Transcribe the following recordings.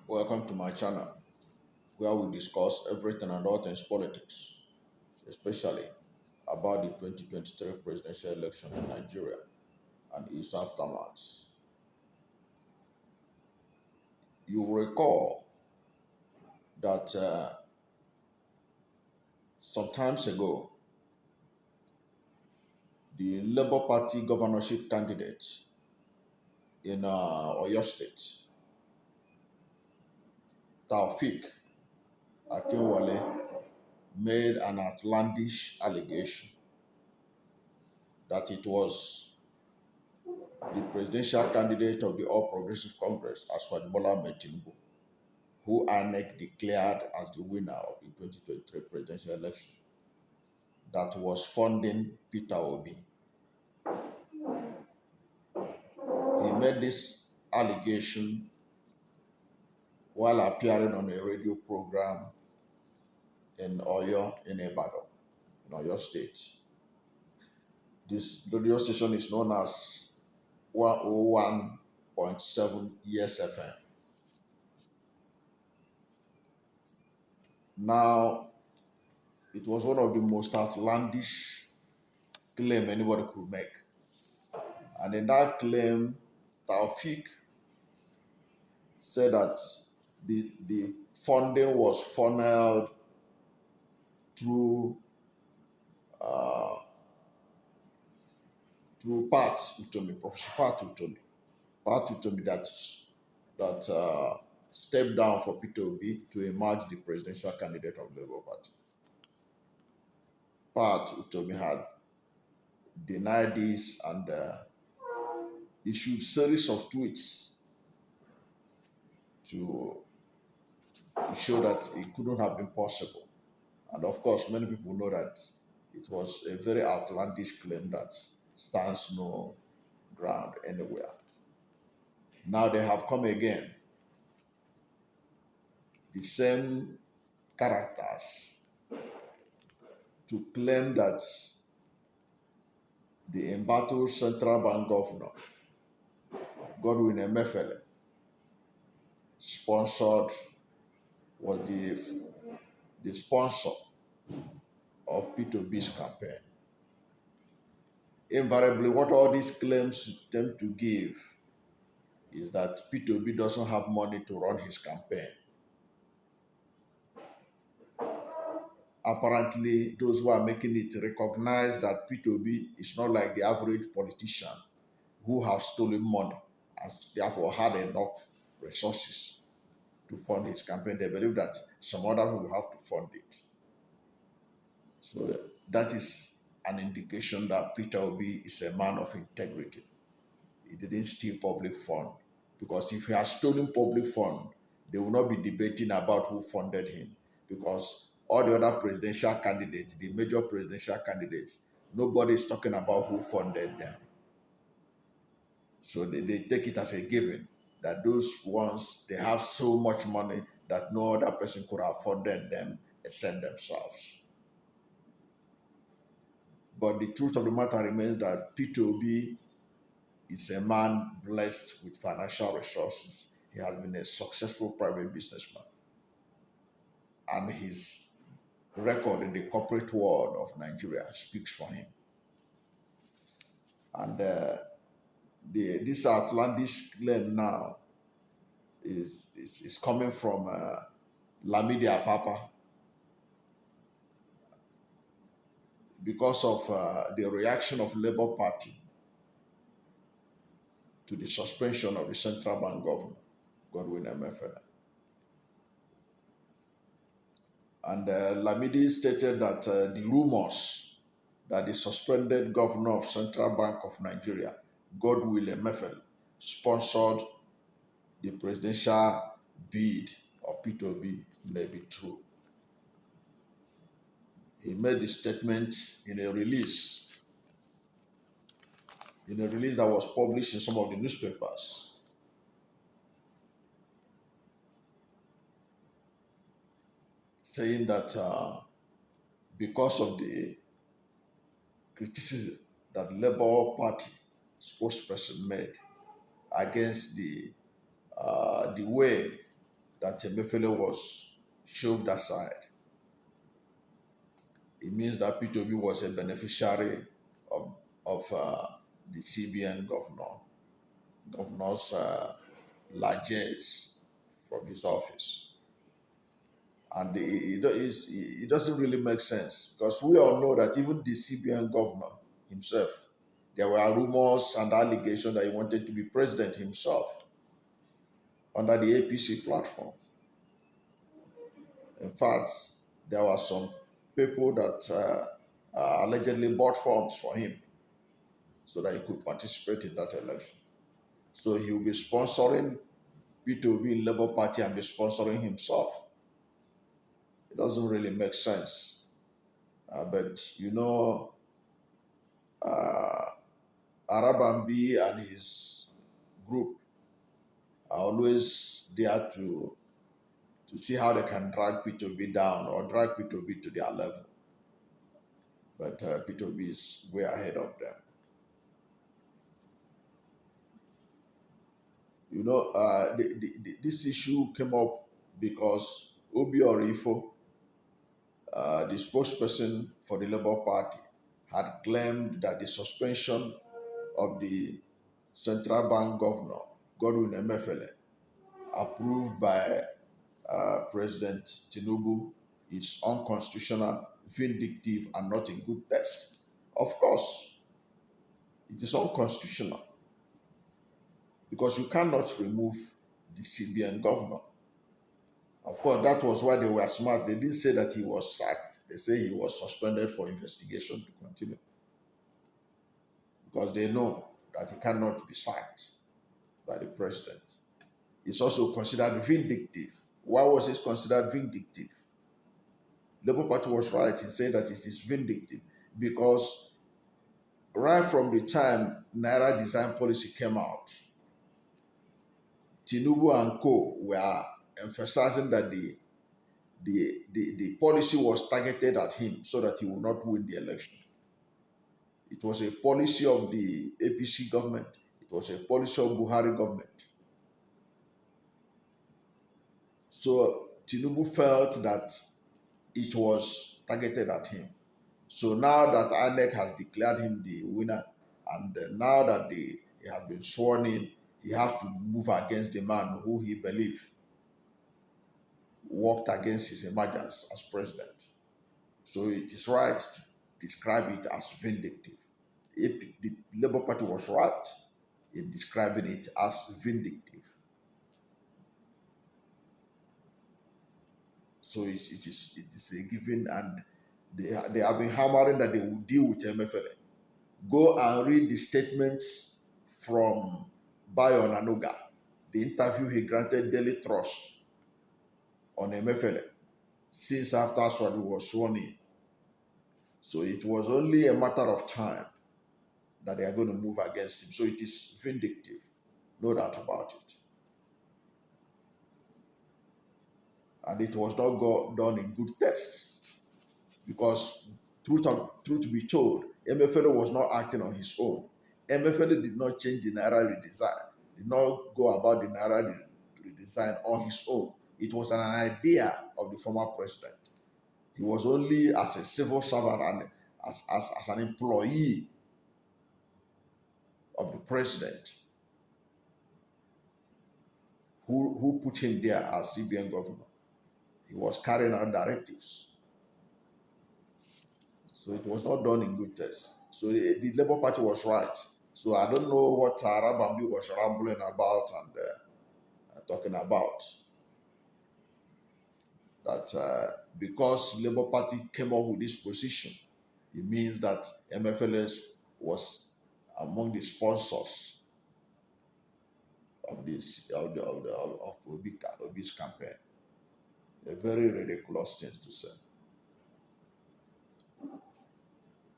Welcome to my channel where we discuss everything and all things politics, especially about the 2023 presidential election in Nigeria and its aftermath. You will recall that some times ago, the Labour Party governorship candidate in Oyo State, Taufik Akinwale, made an outlandish allegation that it was the presidential candidate of the All Progressive Congress, Aswad Bola Ahmed Tinubu, who INEC declared as the winner of the 2023 presidential election, that was funding Peter Obi. He made this allegation while appearing on a radio program in Oyo, in Ibadan, in Oyo State. This radio station is known as 101.7 ESFM. Now, it was one of the most outlandish claims anybody could make. And in that claim, Taufik said that the funding was funneled through Pat Utomi, Professor Pat Utomi. Pat Utomi that stepped down for Peter Obi to emerge the presidential candidate of the Labour Party. Pat Utomi had denied this and issued series of tweets to show that it couldn't have been possible. And of course, many people know that it was a very outlandish claim that stands no ground anywhere. Now they have come again, the same characters, to claim that the embattled central bank governor, Godwin Emefiele, was the sponsor of Peter Obi's campaign. Invariably, what all these claims tend to give is that Peter Obi doesn't have money to run his campaign. Apparently, those who are making it recognize that Peter Obi is not like the average politician who have stolen money and therefore had enough resources to fund his campaign. They believe that some other people have to fund it. So that is an indication that Peter Obi is a man of integrity. He didn't steal public fund, because if he has stolen public fund, they will not be debating about who funded him, because all the other presidential candidates, the major presidential candidates, nobody is talking about who funded them. So they take it as a given that those ones, they have so much money that no other person could have funded them except themselves. But the truth of the matter remains that Peter Obi is a man blessed with financial resources. He has been a successful private businessman, and his record in the corporate world of Nigeria speaks for him. And this outlandish claim now is coming from Lamidi Apapa, because of the reaction of Labour Party to the suspension of the central bank governor, Godwin Emefiele. And Lamidi stated that the rumors that the suspended governor of Central Bank of Nigeria, Godwin Emefiele, sponsored the presidential bid of Peter Obi may be true. He made the statement in a release that was published in some of the newspapers, saying that because of the criticism that Labour Party spokesperson made against the way that Emefiele was shoved aside. It means that Peter Obi was a beneficiary of the CBN governor's largesse from his office. And it doesn't really make sense because we all know that even the CBN governor himself, there were rumors and allegations that he wanted to be president himself under the APC platform. In fact, there were some people that allegedly bought funds for him so that he could participate in that election. So he will be sponsoring P2B in Labour Party and be sponsoring himself. It doesn't really make sense. But you know, uh, Arabambi and his group are always there to see how they can drag P2B down or drag P2B to their level. But P2B is way ahead of them. You know, this issue came up because Obi Orifo, the spokesperson for the Labour Party, had claimed that the suspension of the central bank governor, Godwin Emefiele, approved by President Tinubu, is unconstitutional, vindictive, and not in good taste. Of course, it is unconstitutional because you cannot remove the CBN governor. Of course, that was why they were smart. They didn't say that he was sacked. They say he was suspended for investigation to continue because they know that he cannot be sacked by the president. It's also considered vindictive. Why was it considered vindictive? Labour Party was right in saying that it is vindictive because right from the time Naira design policy came out, Tinubu and co were emphasizing that the policy was targeted at him so that he would not win the election. It was a policy of the APC government. It was a policy of Buhari government. So Tinubu felt that it was targeted at him. So now that INEC has declared him the winner, and now that he has been sworn in, he has to move against the man who he believed worked against his emergence as president. So it is right to describe it as vindictive. If the Labour Party was right in describing it as vindictive. So it is a given, and they have been hammering that they will deal with Emefiele. Go and read the statements from Bayo Nanuga, the interview he granted Daily Trust on Emefiele since after Swadu was sworn in. So it was only a matter of time that they are going to move against him. So it is vindictive, no doubt about it. And it was not done in good taste because truth be told, Emefiele was not acting on his own. Emefiele did not change the Naira redesign, did not go about the Naira redesign on his own. It was an idea of the former president. He was only as a civil servant and as an employee of the president who put him there as CBN governor. He was carrying out directives. So it was not done in good taste. So the Labour Party was right. So I don't know what Arabambi was rambling about and talking about. That because Labour Party came up with this position, it means that Emefiele was among the sponsors of this of Obi's campaign. A very ridiculous thing to say.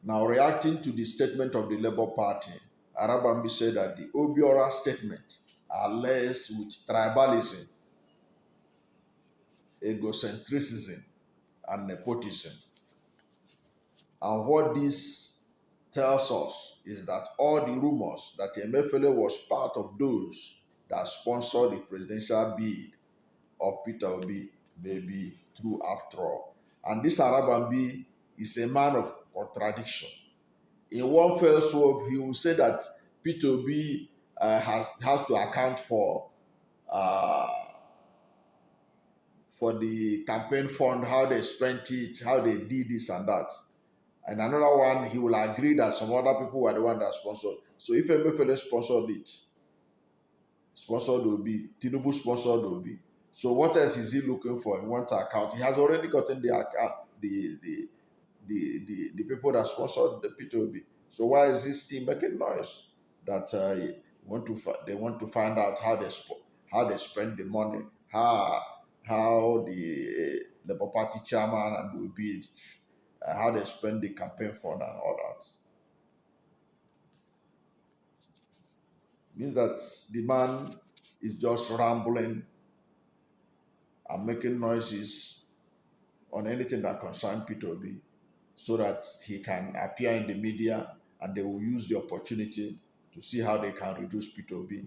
Now, reacting to the statement of the Labour Party, Arabambi said that the Obiora statement are laced with tribalism, egocentrism, and nepotism. And what this tells us is that all the rumors that Emefiele was part of those that sponsored the presidential bid of Peter Obi may be true after all. And this Arabambi is a man of contradiction. In one fell swoop, he will say that Peter Obi has to account uh, for the campaign fund, how they spent it, how they did this and that. And another one, he will agree that some other people were the one that sponsored. So if Emefiele sponsored it, sponsored will be Tinubu sponsored will be. So what else is he looking for in one account? He has already gotten the account, the people that sponsored the P2B. So why is he still making noise? That they want to find out how they spend the money, how the Labour Party chairman and will be how they spend the campaign fund and all that. Means that the man is just rambling and making noises on anything that concerns Peter Obi so that he can appear in the media and they will use the opportunity to see how they can reduce Peter Obi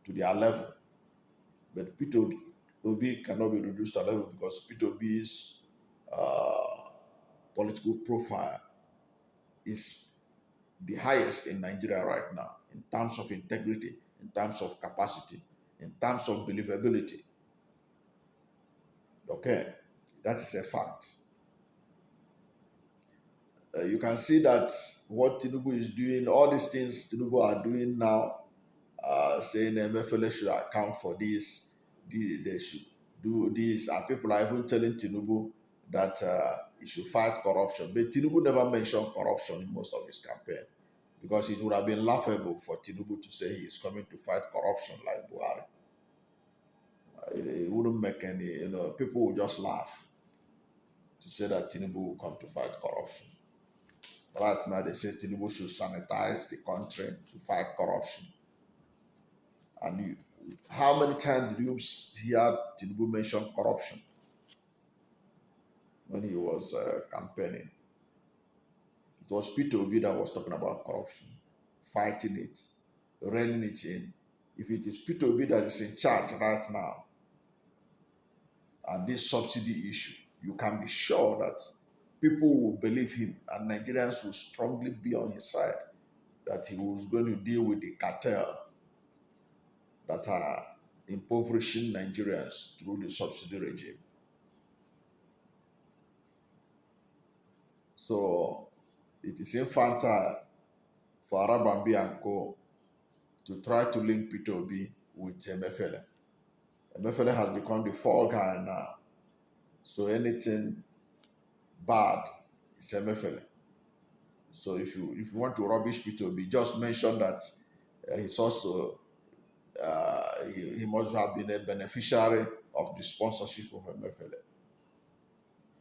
to their level. But Peter Obi cannot be reduced to a level because Peter Obi's political profile is the highest in Nigeria right now in terms of integrity, in terms of capacity, in terms of believability. Okay, that is a fact. You can see that what Tinubu is doing, all these things Tinubu are doing now, saying Emefiele should account for this, they should do this, and people are even telling Tinubu that he should fight corruption. But Tinubu never mentioned corruption in most of his campaign because it would have been laughable for Tinubu to say he is coming to fight corruption like Buhari. It wouldn't make any, people would just laugh to say that Tinubu will come to fight corruption. Right now, they say Tinubu should sanitize the country to fight corruption. And how many times did you hear Tinubu mention corruption when he was campaigning? It was Peter Obi that was talking about corruption, fighting it, reining it in. If it is Peter Obi that is in charge right now, and this subsidy issue, you can be sure that people will believe him and Nigerians will strongly be on his side, that he was going to deal with the cartel that are impoverishing Nigerians through the subsidy regime. So it is infantile for Arabambi and Co. to try to link Peter Obi with Emefiele. Emefiele has become the fall guy now. So anything bad is Emefiele. So if you want to rubbish Peter Obi, just mention that he's also he must have been a beneficiary of the sponsorship of Emefiele.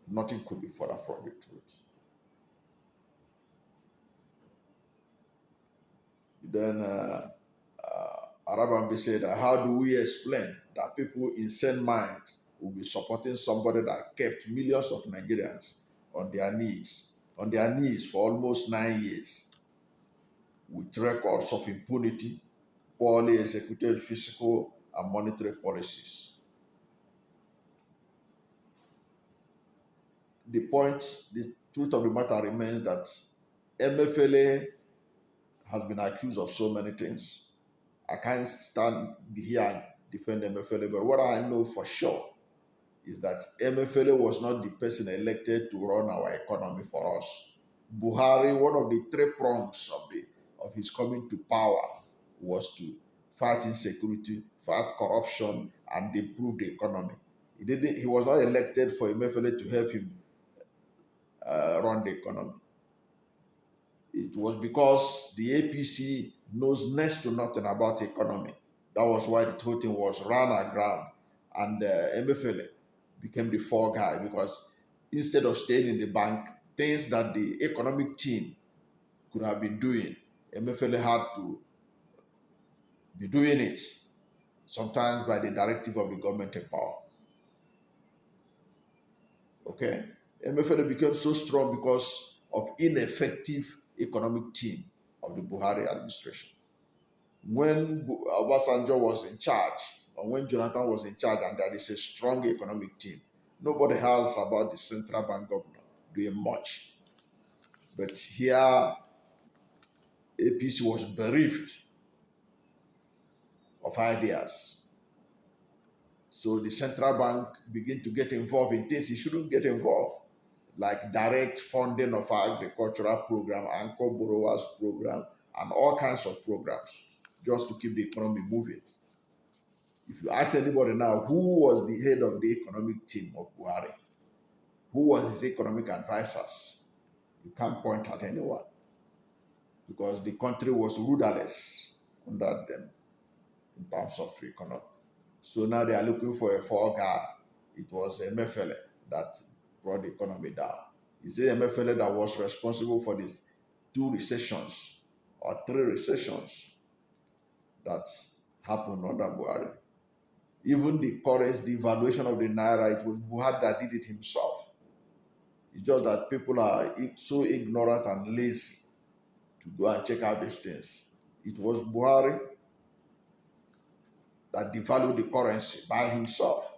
Nothing could be further from the truth. Then Arabambi said, how do we explain that people in sane minds will be supporting somebody that kept millions of Nigerians on their knees for almost 9 years with records of impunity, poorly executed fiscal and monetary policies? The truth of the matter remains that Emefiele has been accused of so many things. I can't stand here and defend Emefiele, but what I know for sure is that Emefiele was not the person elected to run our economy for us. Buhari, one of the 3 prongs of his coming to power was to fight insecurity, fight corruption, and improve the economy. He was not elected for Emefiele to help him run the economy. It was because the APC knows next to nothing about the economy. That was why the whole thing was run aground. And Emefiele became the fall guy because instead of staying in the bank, things that the economic team could have been doing, Emefiele had to be doing it, sometimes by the directive of the government in power. Okay? Emefiele became so strong because of ineffective economic team of the Buhari administration. When Obasanjo was in charge when Jonathan was in charge, and there is a strong economic team. Nobody has about the central bank governor doing much. But here, APC was bereft of ideas. So the central bank began to get involved in things it shouldn't get involved, like direct funding of agricultural program, anchor borrowers program, and all kinds of programs just to keep the economy moving. If you ask anybody now, who was the head of the economic team of Buhari? Who was his economic advisors? You can't point at anyone because the country was rudderless under them in terms of economy. So now they are looking for a fall guy. It was Emefiele that brought the economy down. Is it Emefiele that was responsible for these 2 recessions or 3 recessions that happened under Buhari? Even the currency, the valuation of the naira, it was Buhari that did it himself. It's just that people are so ignorant and lazy to go and check out these things. It was Buhari that devalued the currency by himself.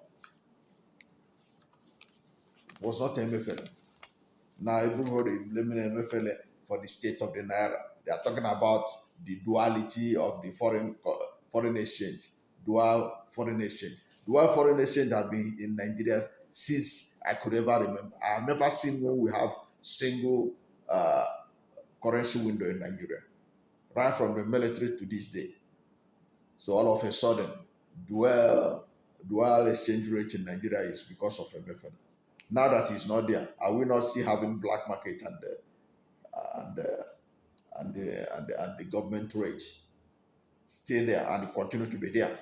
It was not Emefiele. Now everybody is blaming Emefiele for the state of the naira. They are talking about the duality of the foreign exchange, dual foreign exchange. Dual foreign exchange has been in Nigeria since I could ever remember. I have never seen when we have single currency window in Nigeria, right from the military to this day. So all of a sudden, dual exchange rate in Nigeria is because of Emefiele. Now that he's not there, are we not still having black market and the government rate stay there and continue to be there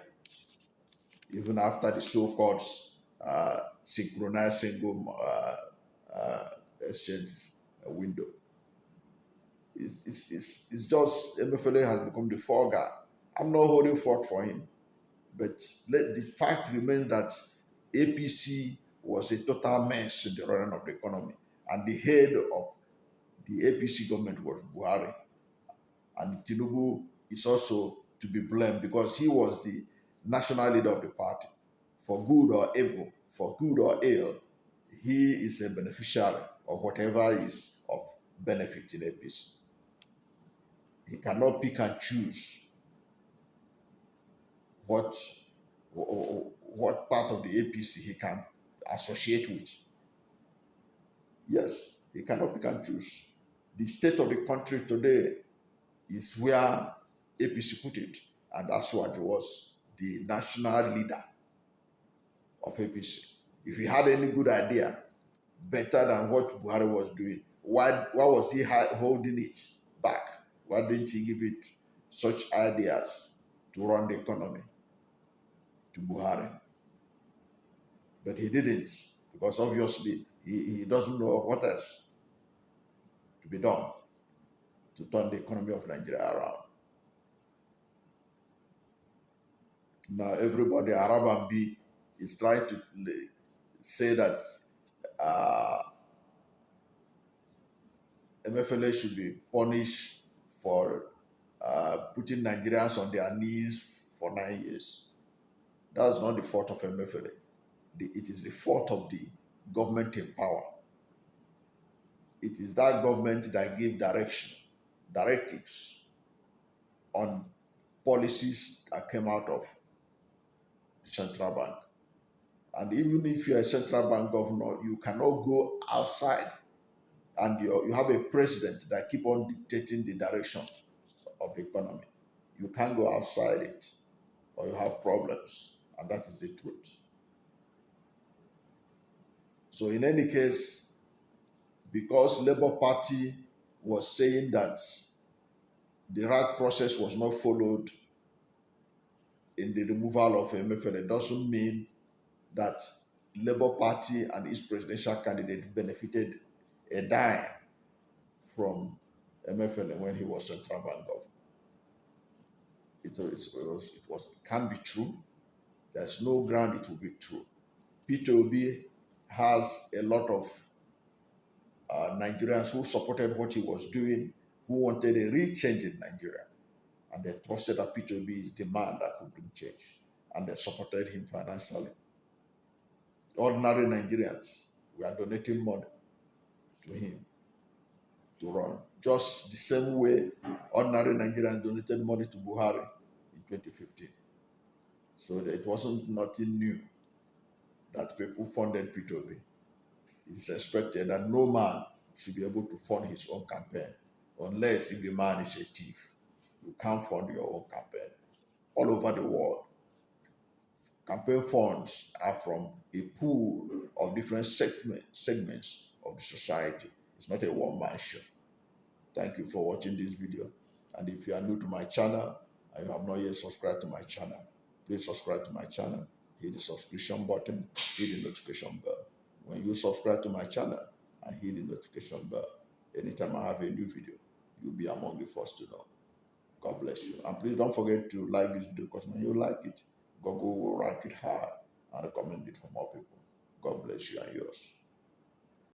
even after the so-called synchronized single exchange window? It's just Emefiele has become the fall guy. I'm not holding forth for him, but the fact remains that APC was a total mess in the running of the economy, and the head of the APC government was Buhari, and Tinubu is also to be blamed because he was the national leader of the party. For good or evil, for good or ill, he is a beneficiary of whatever is of benefit in APC. He cannot pick and choose what part of the APC he can associate with. Yes, he cannot pick and choose. The state of the country today is where APC put it, and that's what was the national leader of APC. If he had any good idea, better than what Buhari was doing, why was he holding it back? Why didn't he give it such ideas to run the economy to Buhari? But he didn't, because obviously he doesn't know what else to be done to turn the economy of Nigeria around. Now everybody, Arab and B, is trying to say that Emefiele should be punished for putting Nigerians on their knees for 9 years. That's not the fault of Emefiele. It is the fault of the government in power. It is that government that gave directives on policies that came out of the central bank. And even if you're a central bank governor, you cannot go outside, and you have a president that keep on dictating the direction of the economy. You can't go outside it, or you have problems, and that is the truth. So in any case, because Labour Party was saying that the right process was not followed in the removal of Emefiele, doesn't mean that Labour Party and its presidential candidate benefited a dime from Emefiele when he was central bank governor. It can be true. There's no ground it will be true. Peter Obi has a lot of Nigerians who supported what he was doing, who wanted a real change in Nigeria. And they trusted that Peter Obi is the man that could bring change. and they supported him financially. Ordinary Nigerians were donating money to him to run. Just the same way ordinary Nigerians donated money to Buhari in 2015. So it wasn't nothing new that people funded Peter Obi. It's expected that no man should be able to fund his own campaign unless if the man is a thief. You can't fund your own campaign. All over the world, campaign funds are from a pool of different segments of the society. It's not a one-man show. Thank you for watching this video. And if you are new to my channel and you have not yet subscribed to my channel, please subscribe to my channel. Hit the subscription button, hit the notification bell. When you subscribe to my channel and hit the notification bell, anytime I have a new video, you'll be among the first to know. God bless you. And please don't forget to like this video, because when you like it, Google will rank it high and recommend it for more people. God bless you and yours.